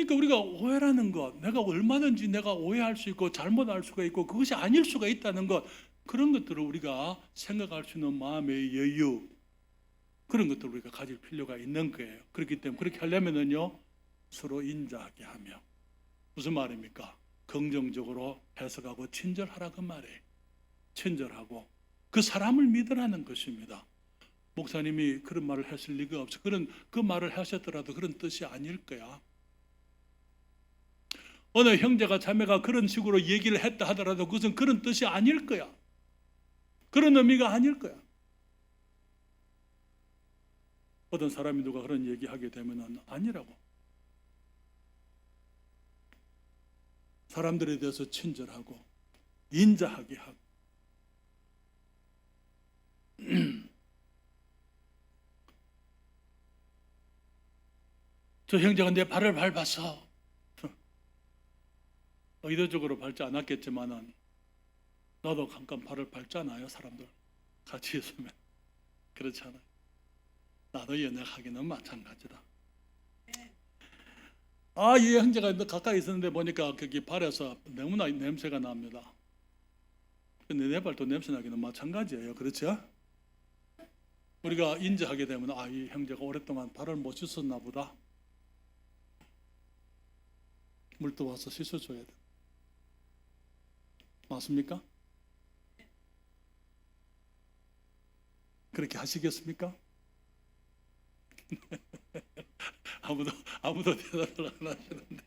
그러니까 우리가 오해라는 것, 내가 얼마든지 내가 오해할 수 있고 잘못할 수가 있고 그것이 아닐 수가 있다는 것, 그런 것들을 우리가 생각할 수 있는 마음의 여유, 그런 것들을 우리가 가질 필요가 있는 거예요. 그렇기 때문에 그렇게 하려면은요, 서로 인자하게 하며, 무슨 말입니까? 긍정적으로 해석하고 친절하라 그 말이에요. 친절하고 그 사람을 믿으라는 것입니다. 목사님이 그런 말을 했을 리가 없어. 그 말을 하셨더라도 그런 뜻이 아닐 거야. 어느 형제가 자매가 그런 식으로 얘기를 했다 하더라도 그것은 그런 뜻이 아닐 거야. 그런 의미가 아닐 거야. 어떤 사람이 누가 그런 얘기하게 되면 아니라고. 사람들에 대해서 친절하고 인자하게 하고 저 형제가 내 발을 밟았어. 의도적으로 밟지 않았겠지만은 나도 잠깐 발을 밟잖아요. 사람들 같이 있으면 그렇잖아요. 나도 연약하기는 마찬가지다. 이 형제가 가까이 있었는데 보니까 거기 발에서 너무나 냄새가 납니다. 근데 내 발도 냄새 나기는 마찬가지예요. 그렇죠? 우리가 인지하게 되면 이 형제가 오랫동안 발을 못 씻었나 보다. 물도 와서 씻어줘야 돼. 맞습니까? 그렇게 하시겠습니까? 아무도 대답을 안 하시는데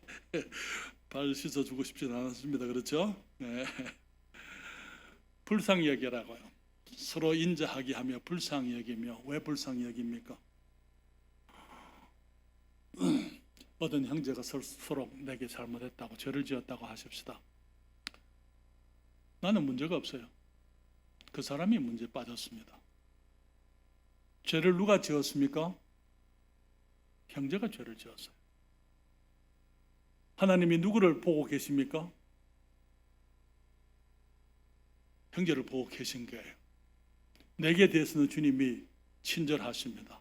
발 씻어주고 싶지는 않았습니다. 그렇죠? 네. 불쌍히 여기라고요. 서로 인자하게 하며 불쌍히 여기며. 왜 불쌍히 여깁니까? 어떤 형제가 서로 내게 잘못했다고 죄를 지었다고 하십시다. 나는 문제가 없어요. 그 사람이 문제에 빠졌습니다. 죄를 누가 지었습니까? 형제가 죄를 지었어요. 하나님이 누구를 보고 계십니까? 형제를 보고 계신 거예요. 내게 대해서는 주님이 친절하십니다.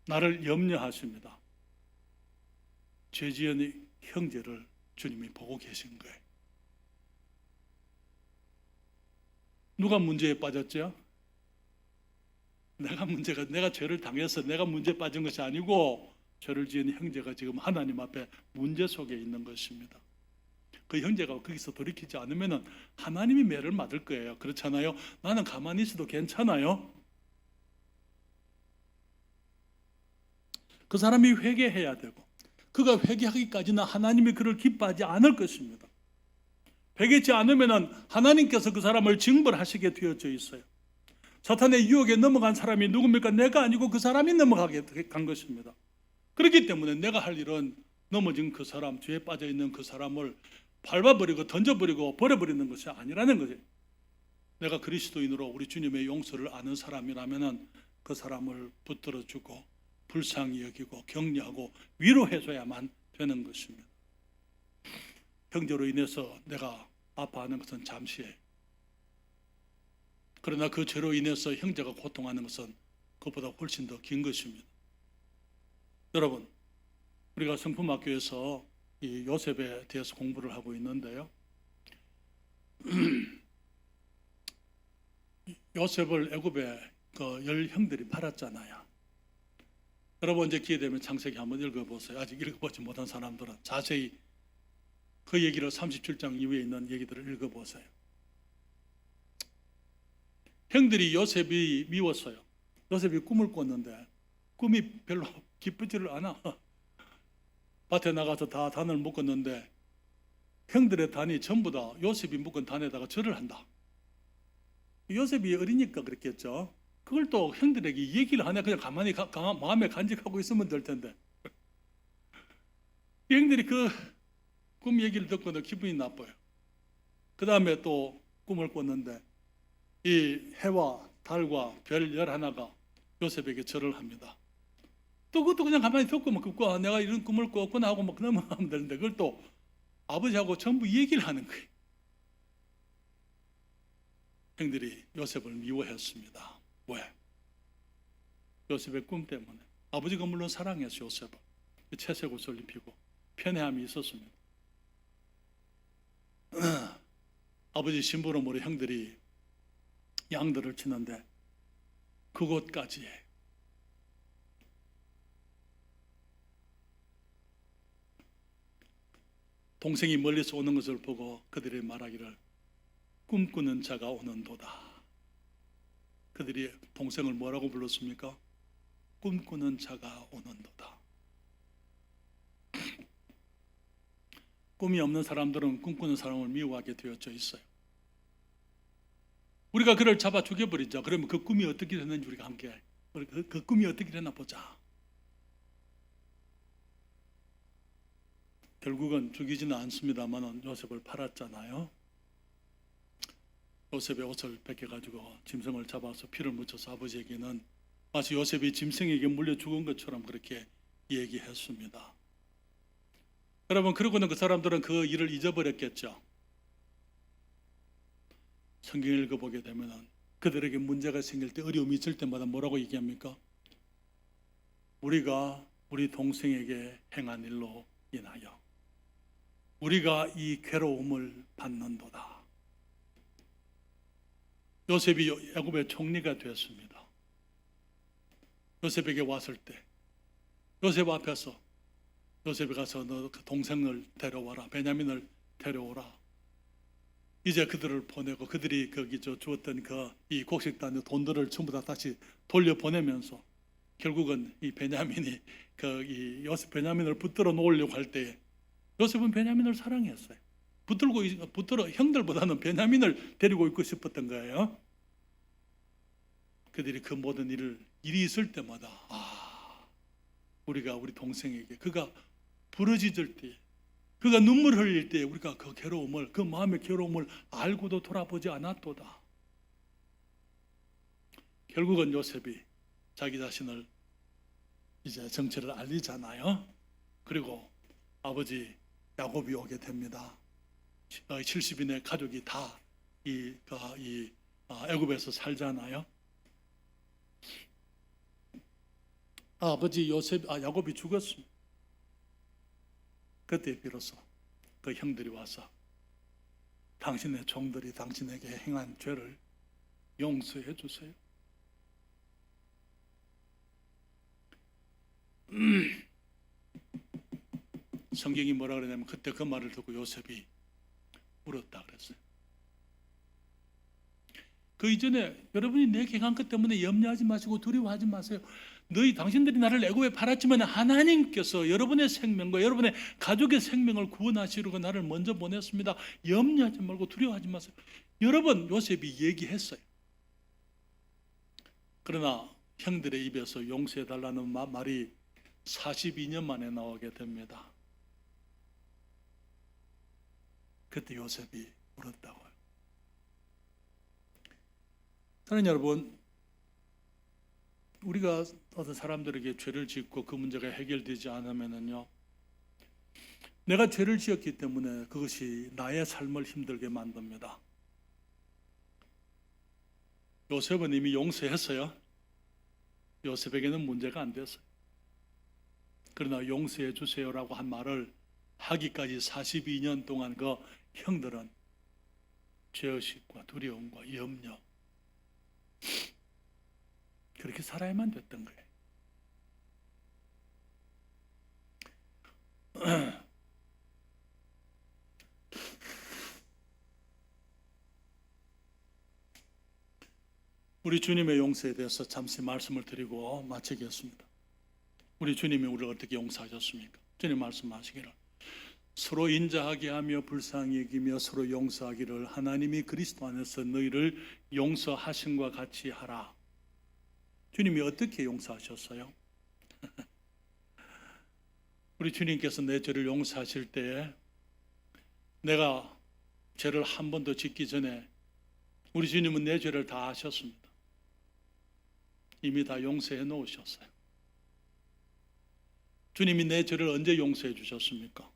나를 염려하십니다. 죄 지은 형제를 주님이 보고 계신 거예요. 누가 문제에 빠졌죠? 내가 죄를 당해서 내가 문제에 빠진 것이 아니고 죄를 지은 형제가 지금 하나님 앞에 문제 속에 있는 것입니다. 그 형제가 거기서 돌이키지 않으면 하나님이 매를 맞을 거예요. 그렇잖아요? 나는 가만히 있어도 괜찮아요. 그 사람이 회개해야 되고 그가 회개하기까지는 하나님이 그를 기뻐하지 않을 것입니다. 회개치 않으면 하나님께서 그 사람을 징벌하시게 되어져 있어요. 사탄의 유혹에 넘어간 사람이 누굽니까? 내가 아니고 그 사람이 넘어가게 간 것입니다. 그렇기 때문에 내가 할 일은 넘어진 그 사람, 죄에 빠져 있는 그 사람을 밟아버리고 던져버리고 버려버리는 것이 아니라는 거죠. 내가 그리스도인으로 우리 주님의 용서를 아는 사람이라면 그 사람을 붙들어주고 불쌍히 여기고 격려하고 위로해줘야만 되는 것입니다. 형제로 인해서 내가 아파하는 것은 잠시예요. 그러나 그 죄로 인해서 형제가 고통하는 것은 그것보다 훨씬 더 긴 것입니다. 여러분, 우리가 성품학교에서 이 요셉에 대해서 공부를 하고 있는데요. 요셉을 애굽에 그 열 형들이 팔았잖아요. 여러분 이제 기회 되면 창세기 한번 읽어보세요. 아직 읽어보지 못한 사람들은 자세히 그 얘기를 37장 이후에 있는 얘기들을 읽어보세요. 형들이 요셉이 미웠어요. 요셉이 꿈을 꿨는데 꿈이 별로 기쁘지를 않아. 밭에 나가서 다 단을 묶었는데 형들의 단이 전부 다 요셉이 묶은 단에다가 절을 한다. 요셉이 어리니까 그랬겠죠. 그걸 또 형들에게 얘기를 하냐. 그냥 가만히 마음에 간직하고 있으면 될 텐데. 형들이 그 꿈 얘기를 듣고는 기분이 나빠요. 그 다음에 또 꿈을 꿨는데 이 해와 달과 별 11가 요셉에게 절을 합니다. 또 그것도 그냥 가만히 듣고 내가 이런 꿈을 꿨구나 하고 막 넘어가면 되는데 그걸 또 아버지하고 전부 얘기를 하는 거예요. 형들이 요셉을 미워했습니다. 왜? 요셉의 꿈 때문에. 아버지가 물론 사랑했어요. 요셉을 채색 옷을 입히고 편애함이 있었습니다. 아버지 심부름 우리 형들이 양들을 치는데 그곳까지 동생이 멀리서 오는 것을 보고 그들이 말하기를 꿈꾸는 자가 오는도다. 그들이 동생을 뭐라고 불렀습니까? 꿈꾸는 자가 오는도다. 꿈이 없는 사람들은 꿈꾸는 사람을 미워하게 되어져 있어요. 우리가 그를 잡아 죽여버리자. 그러면 그 꿈이 어떻게 됐는지 우리가 함께 그 꿈이 어떻게 됐나 보자. 결국은 죽이지는 않습니다만 요셉을 팔았잖아요. 요셉의 옷을 벗겨가지고 짐승을 잡아서 피를 묻혀서 아버지에게는 마치 요셉이 짐승에게 물려 죽은 것처럼 그렇게 얘기했습니다. 여러분, 그러고는 그 사람들은 그 일을 잊어버렸겠죠. 성경 읽어보게 되면 그들에게 문제가 생길 때, 어려움이 있을 때마다 뭐라고 얘기합니까? 우리가 우리 동생에게 행한 일로 인하여 우리가 이 괴로움을 받는도다. 요셉이 야곱의 총리가 되었습니다. 요셉에게 왔을 때 요셉 앞에서 요셉이 가서 너 그 동생을 데려와라, 베냐민을 데려오라. 이제 그들을 보내고 그들이 거기 주었던 그 이 곡식단의 돈들을 전부 다 다시 돌려보내면서 결국은 이 베냐민이 이 요셉 베냐민을 붙들어 놓으려고 할 때에 요셉은 베냐민을 사랑했어요. 붙들어 형들보다는 베냐민을 데리고 있고 싶었던 거예요. 그들이 그 모든 일이 있을 때마다 우리가 우리 동생에게 그가 부러지질 때, 그가 눈물 흘릴 때 우리가 그 괴로움을, 그 마음의 괴로움을 알고도 돌아보지 않았도다. 결국은 요셉이 자기 자신을 이제 정체를 알리잖아요. 그리고 아버지 야곱이 오게 됩니다. 70인의 가족이 다 애굽에서 살잖아요. 아버지 야곱이 죽었습니다. 그때 비로소 그 형들이 와서 당신의 종들이 당신에게 행한 죄를 용서해 주세요. 성경이 뭐라 그러냐면 그때 그 말을 듣고 요셉이 울었다 그랬어요. 그 이전에 여러분이 내게 행한 것 때문에 염려하지 마시고 두려워하지 마세요. 당신들이 나를 애굽에 팔았지만 하나님께서 여러분의 생명과 여러분의 가족의 생명을 구원하시려고 나를 먼저 보냈습니다. 염려하지 말고 두려워하지 마세요. 여러분, 요셉이 얘기했어요. 그러나 형들의 입에서 용서해달라는 말이 42년 만에 나오게 됩니다. 그때 요셉이 울었다고요. 사랑하는 여러분, 우리가 어떤 사람들에게 죄를 짓고 그 문제가 해결되지 않으면요, 내가 죄를 지었기 때문에 그것이 나의 삶을 힘들게 만듭니다. 요셉은 이미 용서했어요. 요셉에게는 문제가 안 됐어요. 그러나 용서해 주세요라고 한 말을 하기까지 42년 동안 그 형들은 죄의식과 두려움과 염려, 그렇게 살아야만 됐던 거예요. 우리 주님의 용서에 대해서 잠시 말씀을 드리고 마치겠습니다. 우리 주님이 우리를 어떻게 용서하셨습니까? 주님 말씀하시기를 서로 인자하게 하며 불쌍히 여기며 서로 용서하기를 하나님이 그리스도 안에서 너희를 용서하신과 같이 하라. 주님이 어떻게 용서하셨어요? 우리 주님께서 내 죄를 용서하실 때에 내가 죄를 한 번도 짓기 전에 우리 주님은 내 죄를 다 아셨습니다. 이미 다 용서해 놓으셨어요. 주님이 내 죄를 언제 용서해 주셨습니까?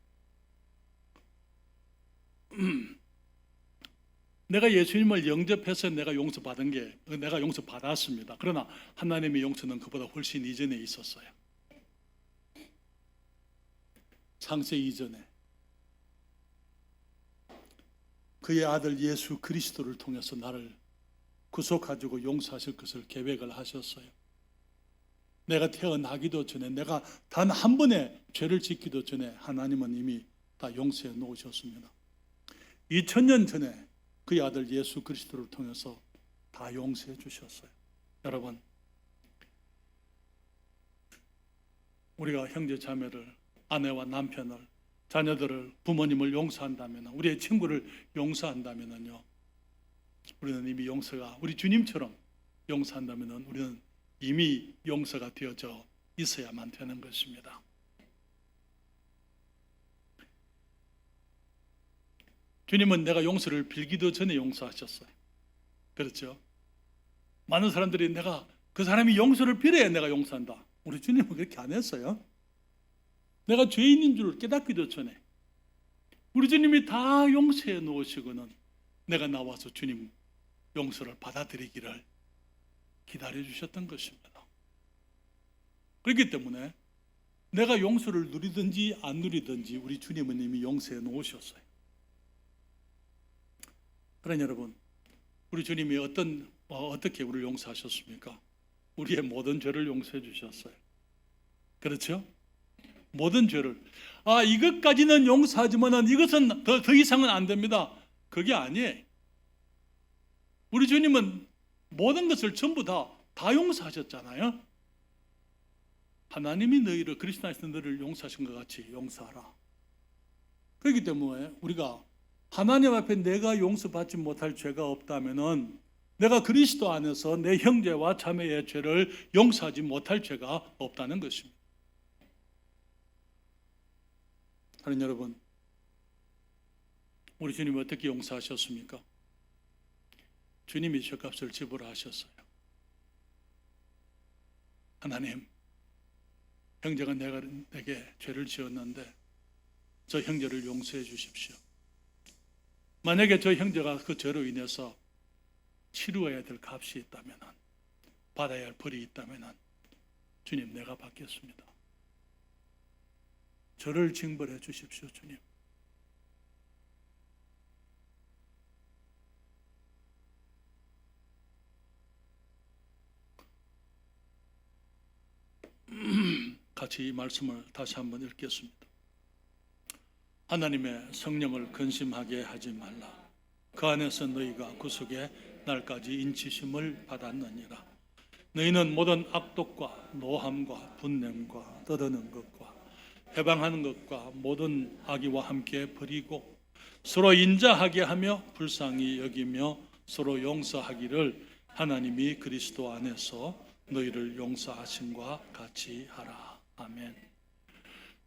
내가 예수님을 영접해서 내가 용서받았습니다. 그러나 하나님의 용서는 그보다 훨씬 이전에 있었어요. 창세 이전에 그의 아들 예수 그리스도를 통해서 나를 구속하시고 용서하실 것을 계획을 하셨어요. 내가 태어나기도 전에, 내가 단 한 번의 죄를 짓기도 전에 하나님은 이미 다 용서해 놓으셨습니다. 2000년 전에 그의 아들 예수 그리스도를 통해서 다 용서해 주셨어요. 여러분, 우리가 형제 자매를, 아내와 남편을, 자녀들을, 부모님을 용서한다면, 우리의 친구를 용서한다면요, 우리는 이미 용서가, 우리 주님처럼 용서한다면 우리는 이미 용서가 되어져 있어야만 되는 것입니다. 주님은 내가 용서를 빌기도 전에 용서하셨어요. 그렇죠? 많은 사람들이 내가 그 사람이 용서를 빌어야 내가 용서한다. 우리 주님은 그렇게 안 했어요. 내가 죄인인 줄 깨닫기도 전에 우리 주님이 다 용서해 놓으시고는 내가 나와서 주님 용서를 받아들이기를 기다려 주셨던 것입니다. 그렇기 때문에 내가 용서를 누리든지 안 누리든지 우리 주님은 이미 용서해 놓으셨어요. 그러니 여러분, 우리 주님이 어떻게 우리를 용서하셨습니까? 우리의 모든 죄를 용서해 주셨어요. 그렇죠? 모든 죄를. 이것까지는 용서하지만 이것은 더 이상은 안 됩니다. 그게 아니에요. 우리 주님은 모든 것을 전부 다 용서하셨잖아요. 하나님이 너희를, 그리스도 안에서 너를 용서하신 것 같이 용서하라. 그렇기 때문에 우리가 하나님 앞에 내가 용서받지 못할 죄가 없다면은 내가 그리스도 안에서 내 형제와 자매의 죄를 용서하지 못할 죄가 없다는 것입니다. 하나님 여러분, 우리 주님이 어떻게 용서하셨습니까? 주님이 죄값을 지불하셨어요. 하나님, 형제가 내게 죄를 지었는데 저 형제를 용서해 주십시오. 만약에 저 형제가 그 죄로 인해서 치루어야 될 값이 있다면, 받아야 할 벌이 있다면 주님, 내가 받겠습니다. 저를 징벌해 주십시오, 주님. 같이 이 말씀을 다시 한번 읽겠습니다. 하나님의 성령을 근심하게 하지 말라. 그 안에서 너희가 구속의 날까지 인치심을 받았느니라. 너희는 모든 악독과 노함과 분냄과 떠드는 것과 해방하는 것과 모든 악의와 함께 버리고 서로 인자하게 하며 불쌍히 여기며 서로 용서하기를 하나님이 그리스도 안에서 너희를 용서하심과 같이 하라. 아멘.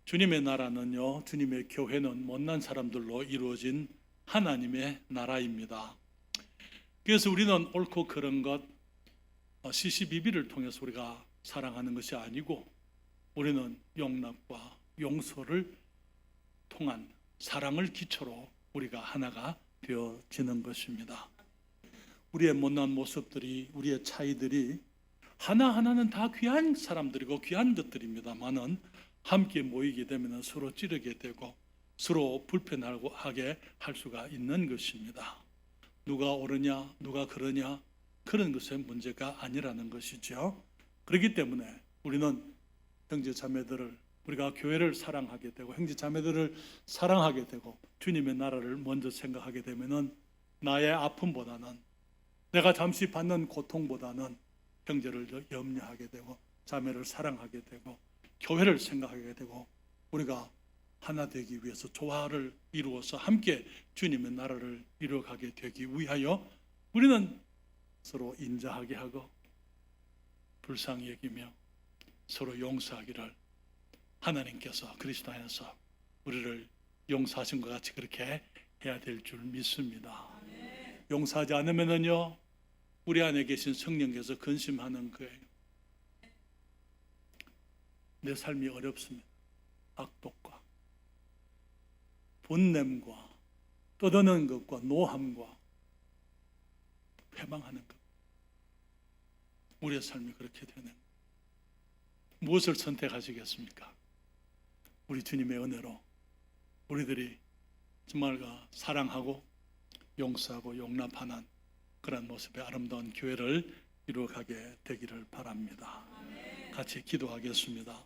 주님의 나라는요, 주님의 교회는 못난 사람들로 이루어진 하나님의 나라입니다. 그래서 우리는 옳고 그른 것, 시시비비를 통해서 우리가 사랑하는 것이 아니고 우리는 용납과 용서를 통한 사랑을 기초로 우리가 하나가 되어지는 것입니다. 우리의 못난 모습들이, 우리의 차이들이 하나하나는 다 귀한 사람들이고 귀한 것들입니다만은 함께 모이게 되면 서로 찌르게 되고 서로 불편하게 할 수가 있는 것입니다. 누가 옳으냐, 누가 그러냐, 그런 것의 문제가 아니라는 것이죠. 그렇기 때문에 우리는 형제 자매들을, 우리가 교회를 사랑하게 되고 형제 자매들을 사랑하게 되고 주님의 나라를 먼저 생각하게 되면은 나의 아픔보다는, 내가 잠시 받는 고통보다는 형제를 염려하게 되고 자매를 사랑하게 되고 교회를 생각하게 되고 우리가 하나 되기 위해서 조화를 이루어서 함께 주님의 나라를 이루어가게 되기 위하여 우리는 서로 인자하게 하고 불쌍히 여기며 서로 용서하기를 하나님께서 그리스도 안에서 우리를 용서하신 것 같이 그렇게 해야 될 줄 믿습니다. 용서하지 않으면요, 우리 안에 계신 성령께서 근심하는 거예요. 내 삶이 어렵습니다. 악독과 분냄과 떠드는 것과 노함과 회방하는 것, 우리의 삶이 그렇게 되는 것. 무엇을 선택하시겠습니까? 우리 주님의 은혜로 우리들이 정말 사랑하고 용서하고 용납하는 그런 모습의 아름다운 교회를 이루어가게 되기를 바랍니다. 같이 기도하겠습니다.